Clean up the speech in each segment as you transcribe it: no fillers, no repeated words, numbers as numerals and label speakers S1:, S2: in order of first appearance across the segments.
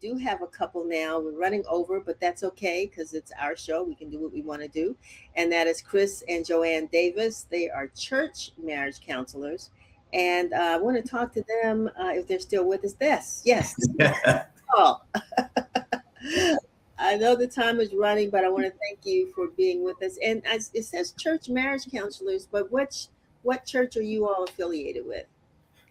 S1: do have a couple now. We're running over, but that's okay because it's our show. We can do what we want to do. And that is Chris and Joanne Davis. They are church marriage counselors. And I want to talk to them if they're still with us. Yes, this is Paul. I know the time is running, but I want to thank you for being with us. And as it says church marriage counselors, but what church are you all affiliated with?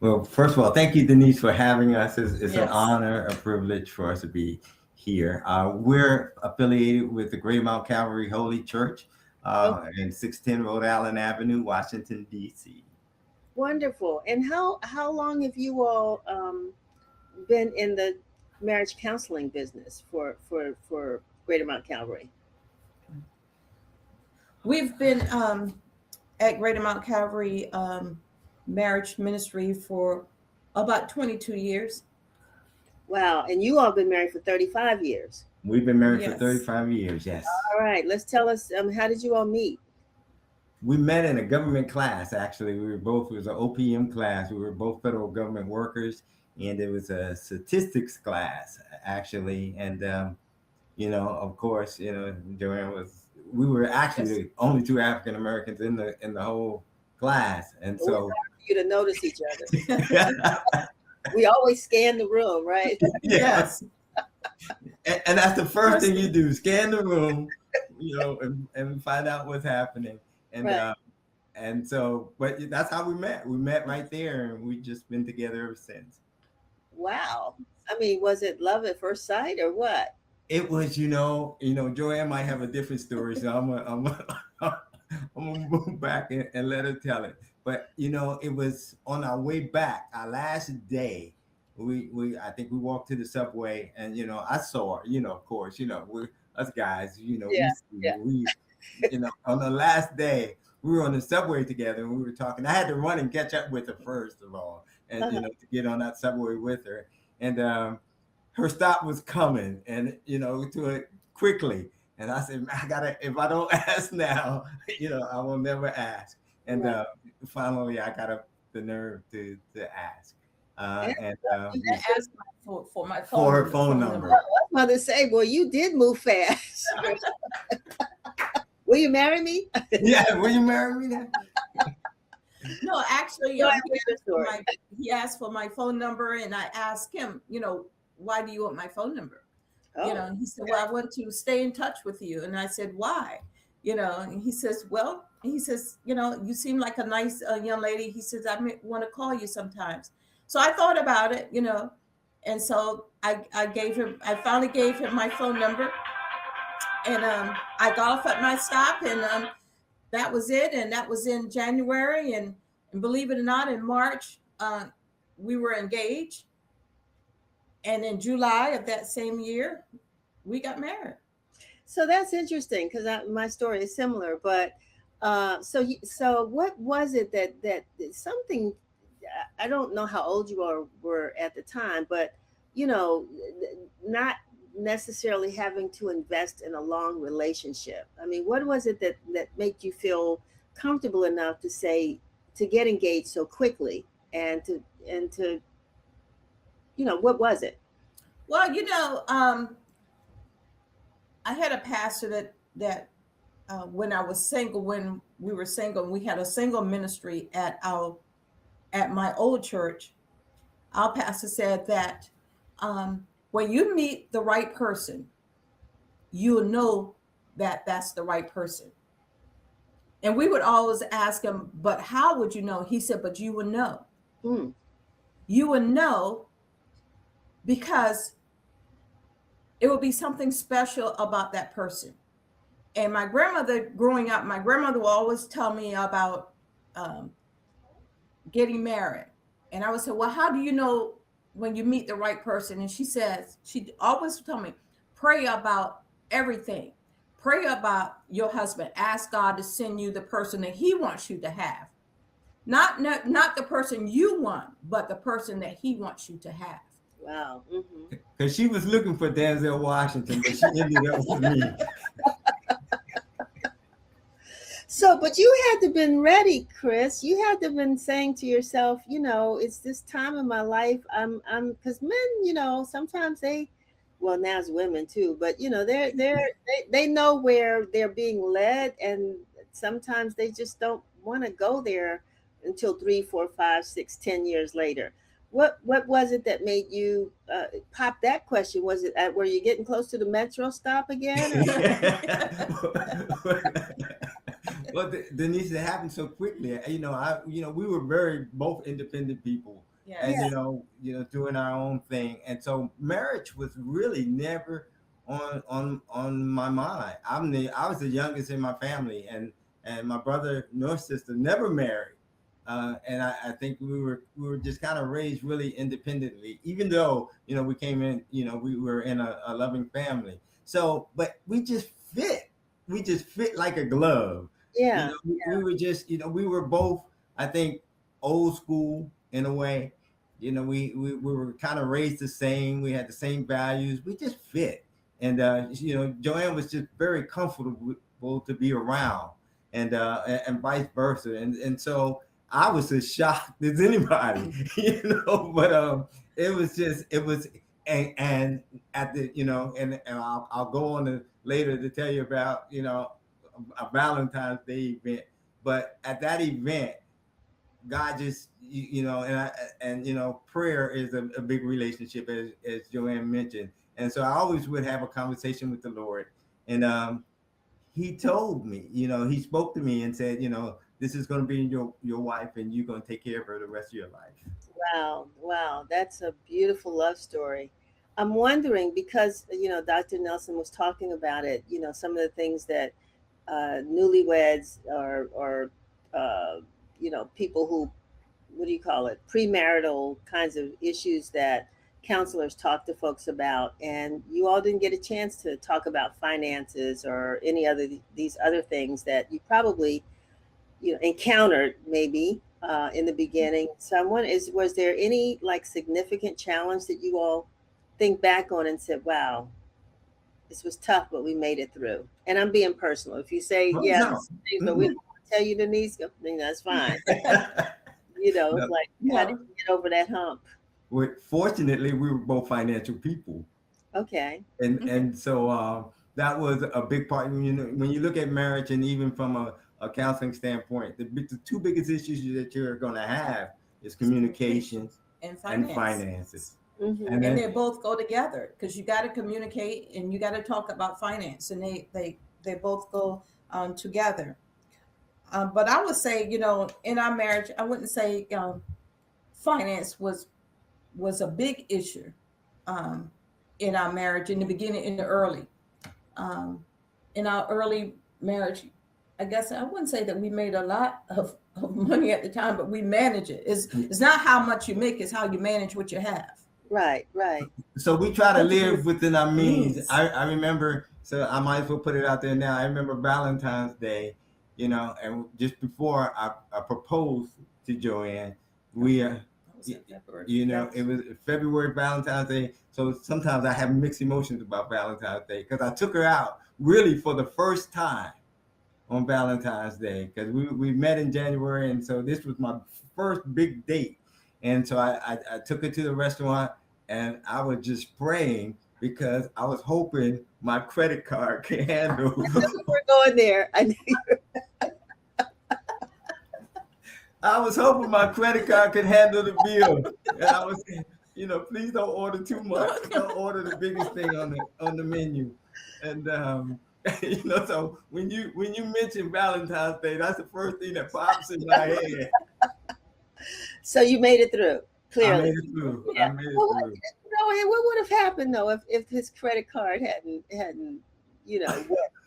S2: Well, first of all, thank you, Denise, for having us. It's an
S3: Yes.
S2: honor, a privilege for us to be here. We're affiliated with the Great Mount Calvary Holy Church in 610 Rhode Island Avenue, Washington, D.C.
S1: Wonderful. And how long have you all been in the marriage counseling business for Greater Mount Calvary?
S3: We've been at Greater Mount Calvary Marriage Ministry for about 22 years.
S1: Wow. And you all been married for 35 years.
S2: We've been married for
S3: Yes.
S2: 35 years, yes.
S1: All right. Let's tell us, how did you all meet?
S2: We met in a government class, actually. It was an OPM class. We were both federal government workers, and it was a statistics class, actually. And, of course, Joanne we were actually the only two African Americans in the whole class. And
S1: It was
S2: so
S1: hard for you to notice each other. We always scan the room, right?
S3: Yes.
S2: And that's the first thing you do, scan the room, and find out what's happening. And
S1: Right.
S2: and so, but that's how we met. We met right there, and we've just been together ever since.
S1: Wow. I mean, was it love at first sight or what?
S2: It was, Joanne might have a different story, so I'm gonna move back and let her tell it. But it was on our way back, our last day. I think we walked to the subway, and I saw her. Of course, we us guys.
S1: Yeah.
S2: we on the last day we were on the subway together, and we were talking. I had to run and catch up with her first of all, and to get on that subway with her, and her stop was coming, and to it quickly. And I said, I gotta, if I don't ask now, I will never ask. And
S1: Right.
S2: Finally, I got up the nerve to ask. And
S3: You asked for my phone
S2: for her
S3: number,
S2: phone number.
S1: I was about to say, well, you did move fast. Will you marry me?
S2: Yeah, will you marry me then?
S3: No, actually,
S1: Go ahead with your story.
S3: he asked for my phone number, and I asked him, why do you want my phone number?
S1: Oh,
S3: And he said, well, I want to stay in touch with you. And I said, why? And he says, you seem like a nice young lady. He says, I want to call you sometimes. So I thought about it, and so I finally gave him my phone number, and I got off at my stop, and that was it. And that was in January. And believe it or not, in March, we were engaged. And in July of that same year, we got married.
S1: so that's interesting because my story is similar. But so what was it that something? I don't know how old you all were at the time, but not necessarily having to invest in a long relationship. I mean, what was it that made you feel comfortable enough to say to get engaged so quickly and to what was it?
S3: Well, I had a pastor that when I was single, when we were single, we had a single ministry at my old church. Our pastor said that when you meet the right person, you'll know that that's the right person. And we would always ask him, but how would you know? He said, but you will know.
S1: Hmm.
S3: You will know because it will be something special about that person. And my grandmother, growing up, my grandmother will always tell me about getting married. And I would say, well, how do you know when you meet the right person? And she always tell me, pray about everything. Pray about your husband. Ask God to send you the person that he wants you to have. Not the person you want, but the person that he wants you to have.
S1: Wow. Mm-hmm.
S2: Because she was looking for Denzel Washington, but she ended up with me.
S1: So, but you had to been ready, Chris. You had to been saying to yourself, it's this time in my life. I'm because men, sometimes they well, now it's women too, but they know where they're being led, and sometimes they just don't want to go there until 3, 4, 5, 6, 10 years later. What was it that made you pop that question? Was it were you getting close to the metro stop again, or?
S2: Well, Denise, it happened so quickly. We were very both independent people, and
S3: Yes.
S2: doing our own thing. And so marriage was really never on my mind. I was the youngest in my family, and my brother nor sister never married. And I think we were just kind of raised really independently, even though we came in, we were in a loving family. So, but we just fit like a glove.
S1: Yeah,
S2: We were just, we were both, I think, old school in a way. We were kind of raised the same. We had the same values. We just fit. And, Joanne was just very comfortable to be around, and vice versa. And so I was as shocked as anybody, but it was, and at the, and I'll go on to later to tell you about, a Valentine's Day event. But at that event, God just, prayer is a big relationship, as Joanne mentioned. And so I always would have a conversation with the Lord. And he told me, he spoke to me and said, this is going to be your wife, and you're going to take care of her the rest of your life.
S1: wow, wow, that's a beautiful love story. I'm wondering because Dr. Nelson was talking about it. Some of the things that newlyweds or people who, what do you call it, premarital kinds of issues that counselors talk to folks about, and you all didn't get a chance to talk about finances or any other these other things that you probably encountered maybe in the beginning. Someone is was there any like significant challenge that you all think back on and said, wow, this was tough, but we made it through? And I'm being personal. If you say,
S2: Oh
S1: yeah,
S2: no.
S1: this things, but we
S2: Mm-mm.
S1: don't want to tell you, Denise, then that's fine.
S2: No.
S1: Like, how did
S3: No.
S1: you get over that hump?
S2: Fortunately, we were both financial people.
S1: Okay.
S2: And so that was a big part. When you look at marriage, and even from a counseling standpoint, the two biggest issues that you're going to have is communication
S3: And
S2: and
S3: finance.
S2: finances.
S1: Mm-hmm.
S2: And
S3: And
S2: then
S3: they both go together because you got to communicate and you got to talk about finance, and they both go together. But I would say, in our marriage, I wouldn't say finance was a big issue um, in our marriage in the beginning, um, in our early marriage. I guess I wouldn't say that we made a lot of money at the time, but we manage it. It's not how much you make; it's how you manage what you have.
S1: Right, right.
S2: so we try to
S3: What you
S2: live within our means.
S3: means.
S2: I remember, so I might as well put it out there now. I remember Valentine's Day, and just before I proposed to Joanne, we
S3: That was in February.
S2: it was February, Valentine's Day. So sometimes I have mixed emotions about Valentine's Day because I took her out really for the first time on Valentine's Day, because we met in January, and so this was my first big date. And so I took her to the restaurant, and I was just praying because I was hoping my credit card could handle.
S1: We're going there. I knew.
S2: I was hoping my credit card could handle the bill, and I was saying, please don't order too much. Don't order the biggest thing on the menu. And so when you mention Valentine's Day, that's the first thing that pops in my head.
S1: So you made it through,
S2: I
S1: clearly.
S2: made it through. I
S1: Yeah.
S2: made it
S1: Well,
S2: through.
S1: what would have happened though if his credit card hadn't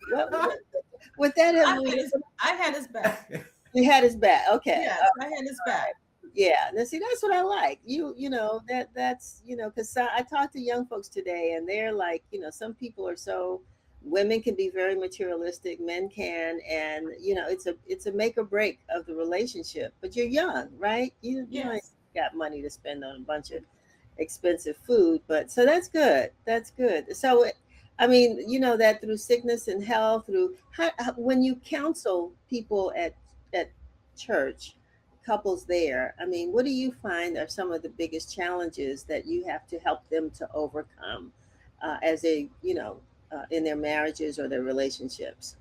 S1: what would that
S3: I
S1: have?
S3: had his, I had his back.
S1: You had his back. Okay.
S3: Yes, I had his back.
S1: Yeah. Now see, that's what I like. That's because I talk to young folks today, and they're like, some people are so. Women can be very materialistic, men can, and it's a make or break of the relationship. But you're young, right? You ain't
S3: Yes.
S1: got money to spend on a bunch of expensive food, but so that's good. That's good. So, I mean, that through sickness and health, through when you counsel people at church, couples there. I mean, what do you find are some of the biggest challenges that you have to help them to overcome? as they, in their marriages or their relationships?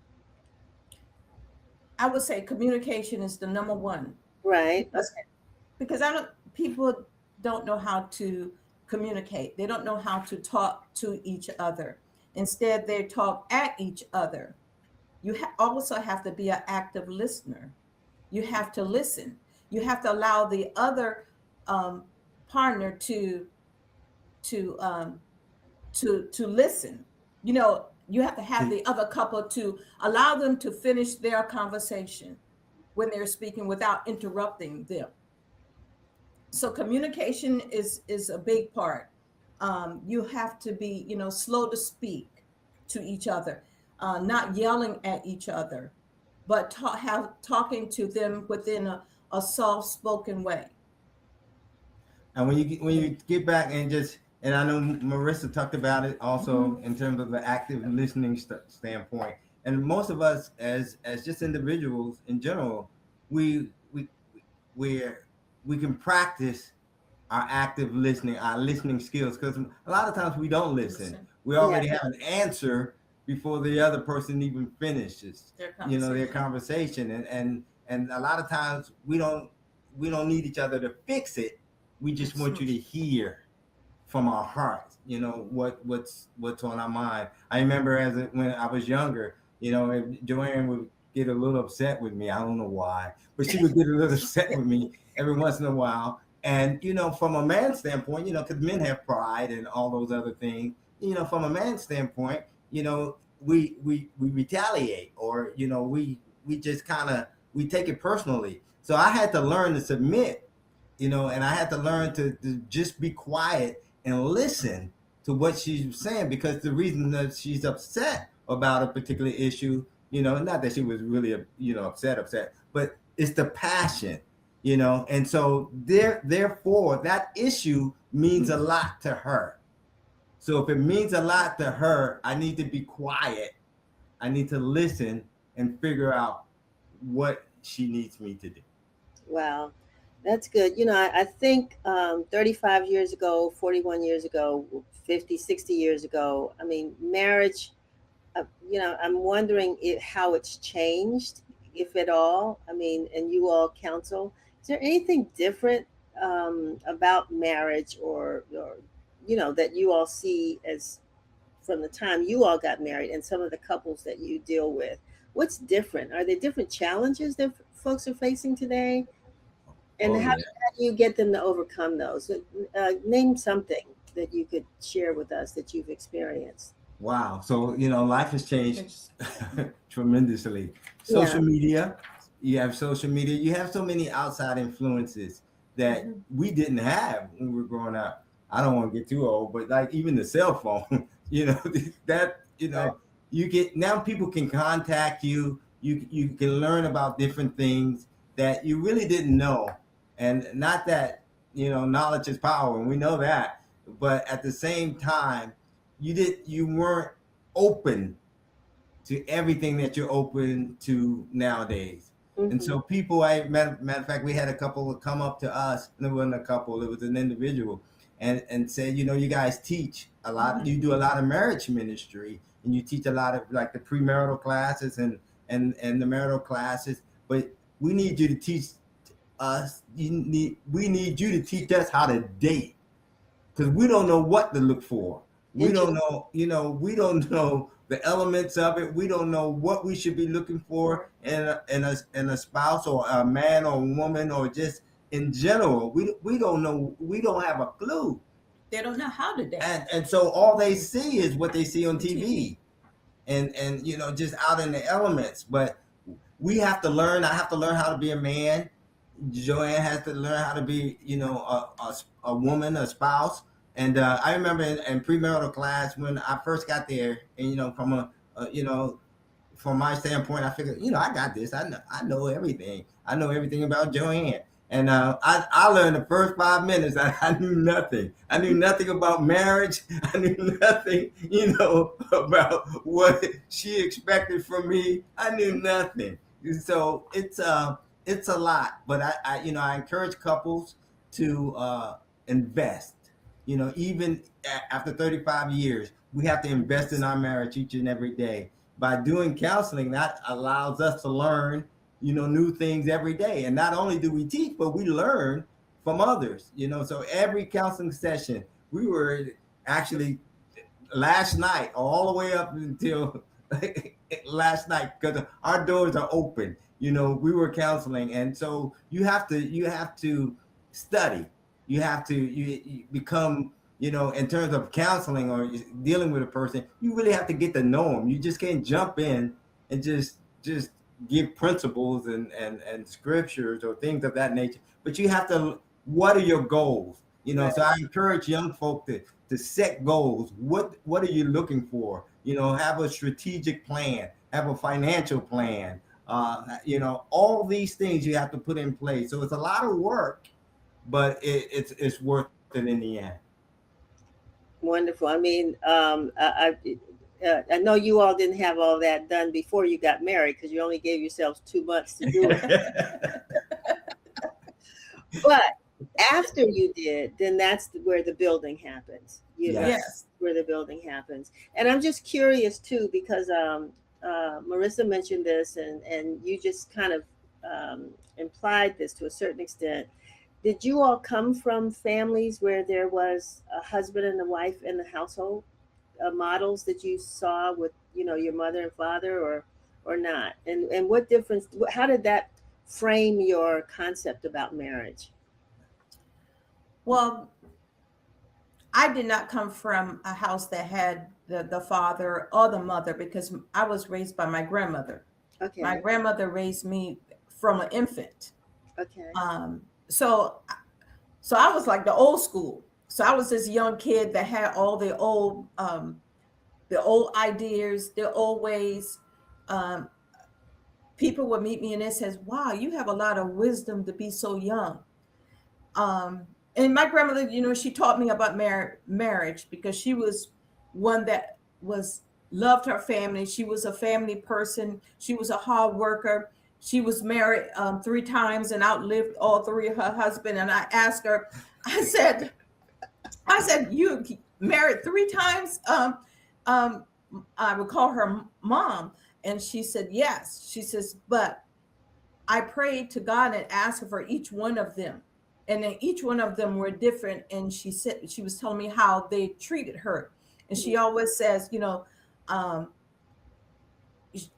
S3: I would say communication is the number one,
S1: Right.
S3: because I don't people don't know how to communicate. They don't know how to talk to each other. Instead, they talk at each other. You also have to be an active listener. You have to listen. You have to allow the other um, partner to to listen. You have to have the other couple to allow them to finish their conversation when they're speaking without interrupting them. So communication is a big part. You have to be, slow to speak to each other, not yelling at each other, but talking to them within a soft spoken way.
S2: And when you get back and just, and I know Marissa talked about it also in terms of the active listening standpoint. And most of us as just individuals in general, we we we we can practice our active listening, our listening skills, because a lot of times we don't listen. We
S1: Yeah.
S2: already have an answer before the other person even finishes, their conversation. And a lot of times we don't need each other to fix it. We just want you to hear from our hearts, what's on our mind. I remember when I was younger, if Joanne would get a little upset with me. I don't know why, but she would get a little upset with me every once in a while. And from a man's standpoint, because men have pride and all those other things. From a man's standpoint, we retaliate, or we just kind of we take it personally. So I had to learn to submit, and I had to learn to just be quiet and listen to what she's saying, because the reason that she's upset about a particular issue, not that she was really, upset, but it's the passion, and so therefore that issue means a lot to her. So if it means a lot to her, I need to be quiet. I need to listen and figure out what she needs me to do.
S1: Wow, that's good. I think 35 years ago, 41 years ago, 50, 60 years ago, I mean, marriage, I'm wondering how it's changed, if at all. I mean, and you all counsel. Is there anything different about marriage, or that you all see as from the time you all got married and some of the couples that you deal with? What's different? Are there different challenges that folks are facing today? And
S2: Oh
S1: how
S2: yeah.
S1: do you get them to overcome those? Name something that you could share with us that you've experienced.
S2: Wow. So, life has changed tremendously.
S1: Yeah.
S2: Social media, you have social media, you have so many outside influences that we didn't have when we were growing up. I don't want to get too old, but like even the cell phone, that,
S1: Right.
S2: you get, now people can contact you, you can learn about different things that you really didn't know. And not that, knowledge is power, and we know that, but at the same time, you weren't open to everything that you're open to nowadays. And
S1: Hmm.
S2: so people, matter of fact, we had a couple come up to us, and it wasn't a couple, it was an individual, and said, you guys teach a lot, you do a lot of marriage ministry, and you teach a lot of like the premarital classes and the marital classes, but we need you to teach we need you to teach us how to date, because we don't know what to look for. We don't
S1: Interesting.
S2: know, we don't know the elements of it. We don't know what we should be looking for in a spouse, or a man or a woman, or just in general. We don't know. We don't have a clue.
S3: They don't know how to date.
S2: And so all they see is what they see on
S3: TV.
S2: TV, and just out in the elements. But we have to learn. I have to learn how to be a man. Joanne has to learn how to be, a woman, a spouse. And I remember in premarital class when I first got there, and from my standpoint, I figured, I got this. I know everything. I know everything about Joanne. And I learned the first 5 minutes. I knew nothing. I knew nothing about marriage. I knew nothing, about what she expected from me. I knew nothing. So it's a lot. But I encourage couples to invest. even after 35 years, we have to invest in our marriage each and every day. By doing counseling, that allows us to learn, new things every day. And not only do we teach, but we learn from others, So every counseling session, we were actually last night all the way up until last night, because our doors are open. We were counseling, and so you have to study. You become, in terms of counseling or dealing with a person, you really have to get to know them. You just can't jump in and just give principles and scriptures or things of that nature. But you have to. What are your goals?
S3: Right.
S2: So I encourage young folk to set goals. What are you looking for? Have a strategic plan, have a financial plan. All these things you have to put in place. So it's a lot of work, but it's worth it in the end.
S1: Wonderful. I mean, I know you all didn't have all that done before you got married, because you only gave yourselves 2 months to do it. But after you did, then that's where the building happens.
S3: Yes.
S1: Where the building happens. And I'm just curious too, because Marissa mentioned this, and you just kind of implied this to a certain extent. Did you all come from families where there was a husband and a wife in the household? Models that you saw with your mother and father, or not? And what difference? How did that frame your concept about marriage?
S3: Well, I did not come from a house that had the father or the mother, because I was raised by my grandmother.
S1: Okay.
S3: My grandmother raised me from an infant.
S1: Okay.
S3: So I was like the old school. So I was this young kid that had all the old ideas, the old ways. People would meet me and they says, "Wow, you have a lot of wisdom to be so young." And my grandmother, she taught me about marriage, because she was one that loved her family. She was a family person. She was a hard worker. She was married 3 times and outlived all 3 of her husbands. And I asked her, I said, "You married 3 times?" I would call her mom. And she said, "Yes." She says, "But I prayed to God and asked for each one of them. And then each one of them were different." And she said, she was telling me how they treated her. And she always says,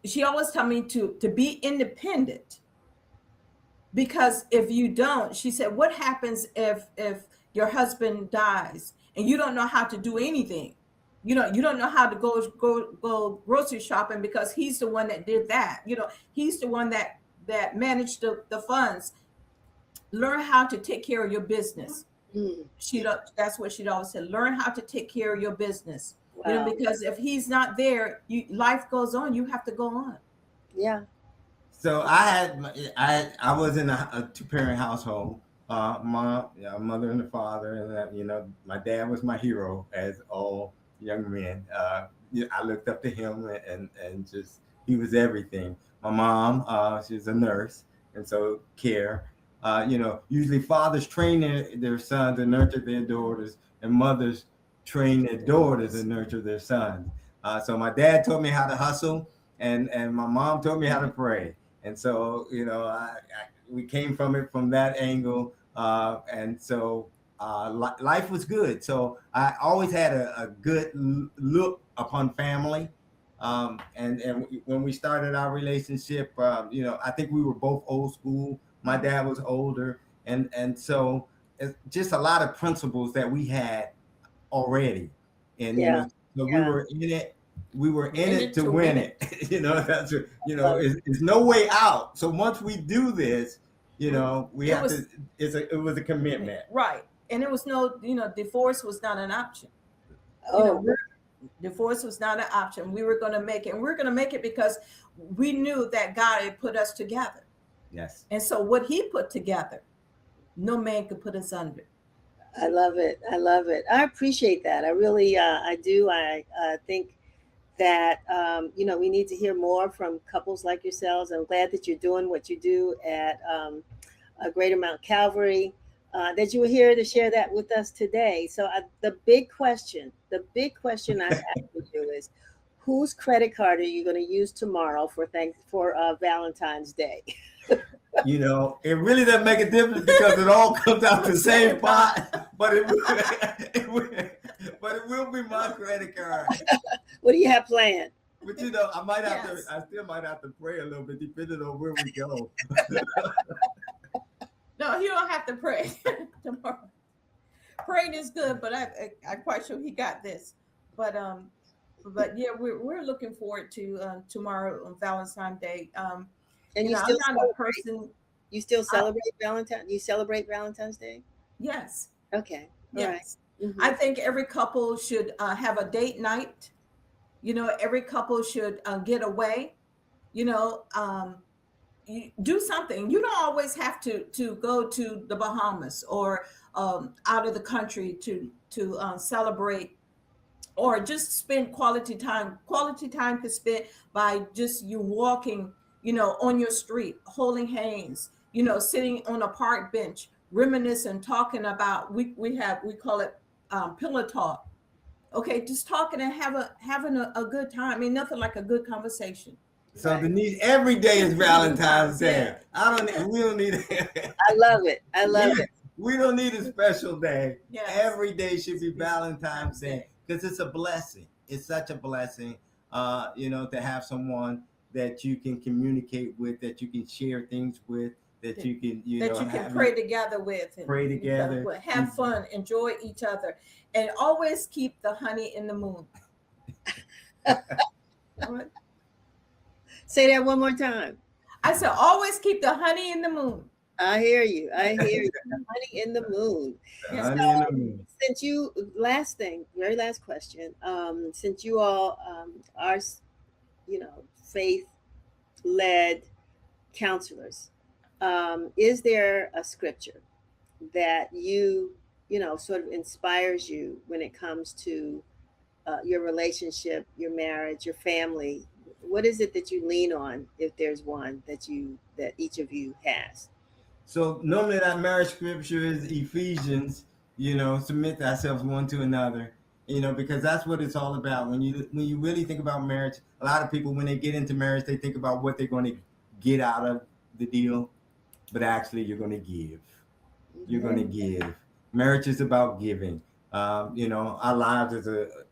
S3: she always told me to be independent, because if you don't, she said, what happens if your husband dies and you don't know how to do anything? You don't know how to go grocery shopping, because he's the one that did that. He's the one that managed the funds. Learn how to take care of your business. That's what she'd always said. Learn how to take care of your business.
S1: Wow.
S3: Because if he's not there, life goes on. You have to go on.
S1: Yeah.
S2: So I was in a 2-parent household. Mother and a father, and my dad was my hero, as all young men. I looked up to him, and just he was everything. My mom, she was a nurse, and so care. Usually fathers train their sons to nurture their daughters, and mothers train their daughters to nurture their sons. So my dad taught me how to hustle, and my mom taught me how to pray. And so, we came from it from that angle. And so life was good. So I always had a good look upon family. And when we started our relationship, I think we were both old school. My dad was older. And so it's just a lot of principles that we had already. And, so we were in it. We were in it to win it. That's it's no way out. So once we do this, it was a commitment.
S3: Right. And it was divorce was not an option. Divorce was not an option. We were going to make it. And we're going to make it because we knew that God had put us together.
S2: Yes.
S3: And so what he put together, no man could put us under.
S1: I love it. I love it. I appreciate that. I really, I do. I think that, we need to hear more from couples like yourselves. I'm glad that you're doing what you do at Greater Mount Calvary. that you were here to share that with us today. So the big question I've asked you is, whose credit card are you going to use tomorrow for Valentine's Day?
S2: It really doesn't make a difference because it all comes out the same pot, but it will be my credit card.
S1: What do you have planned?
S2: But I might have to. I still might have to pray a little bit, depending on where we go.
S3: No, you don't have to pray tomorrow. Praying is good, but I'm quite sure he got this. But yeah, we're looking forward to tomorrow on Valentine's Day.
S1: And you
S3: I'm
S1: still
S3: not a person.
S1: You still celebrate Valentine's? You celebrate Valentine's Day?
S3: Yes.
S1: Okay. All
S3: yes.
S1: Right. Mm-hmm.
S3: I think every couple should have a date night. Every couple should get away. You do something. You don't always have to go to the Bahamas or out of the country to celebrate, or just spend quality time. Quality time could spend by just you walking, on your street, holding hands, sitting on a park bench, reminiscing, talking about. We call it pillow talk. Okay, just talking and having a good time. I mean, nothing like a good conversation.
S2: So Denise, every day is Valentine's Day. We don't need it.
S1: I love it. I love it.
S2: We don't need a special day.
S3: Yes.
S2: Every day should be Valentine's Day because it's a blessing. It's such a blessing, to have someone that you can communicate with, that you can share things with, that you can
S3: pray together with, and
S2: pray together,
S3: have fun, enjoy each other, and always keep the honey in the moon.
S1: Say that one more time.
S3: I said, always keep the honey in the moon.
S1: I hear you. The honey in the moon.
S2: The honey in the moon.
S1: Since very last question. Since you all are, faith-led counselors, is there a scripture that sort of inspires you when it comes to your relationship, your marriage, your family? What is it that you lean on, if there's one that each of you has?
S2: So normally that marriage scripture is Ephesians, submit thyself one to another, because that's what it's all about. When you really think about marriage, a lot of people, when they get into marriage, they think about what they're going to get out of the deal, but actually you're going to give. You're going to give. Marriage is about giving. Our lives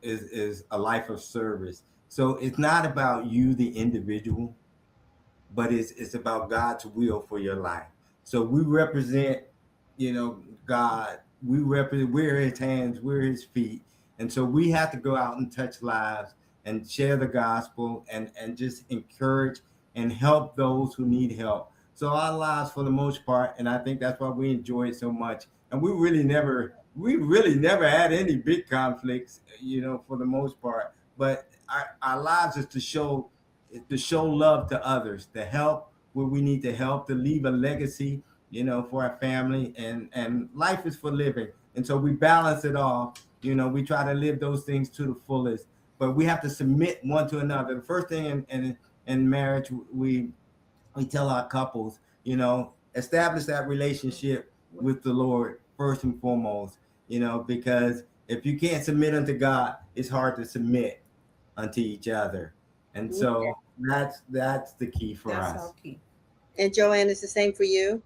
S2: is a life of service. So it's not about you, the individual, but it's about God's will for your life. So we represent, God. We're his hands, we're his feet. And so we have to go out and touch lives and share the gospel and just encourage and help those who need help. So our lives, for the most part, and I think that's why we enjoy it so much. And we really never had any big conflicts, for the most part. But our lives is to show love to others, to help where we need to help, to leave a legacy, for our family, and life is for living. And so we balance it all. We try to live those things to the fullest, but we have to submit one to another. The first thing in marriage, we tell our couples, establish that relationship with the Lord first and foremost, because if you can't submit unto God, it's hard to submit unto each other. And so that's the key for us.
S3: That's our key.
S1: And Joanne, is the same for you?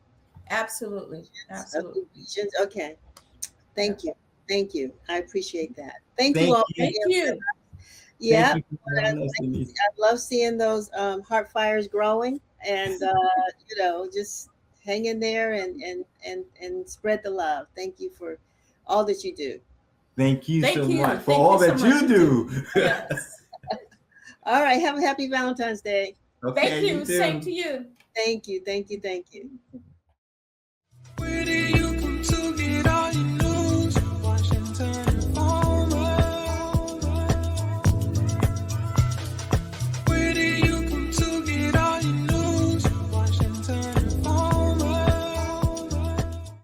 S3: Absolutely.
S1: Okay. Thank you. I appreciate that. Thank you all.
S3: Thank you.
S1: Yeah. I love seeing those heart fires growing, and just hang in there and spread the love. Thank you for all that you do.
S2: Thank you so much for all that you do.
S3: Yes.
S1: All right. Have a happy Valentine's Day.
S3: Okay, thank you. Same to you.
S1: Thank you.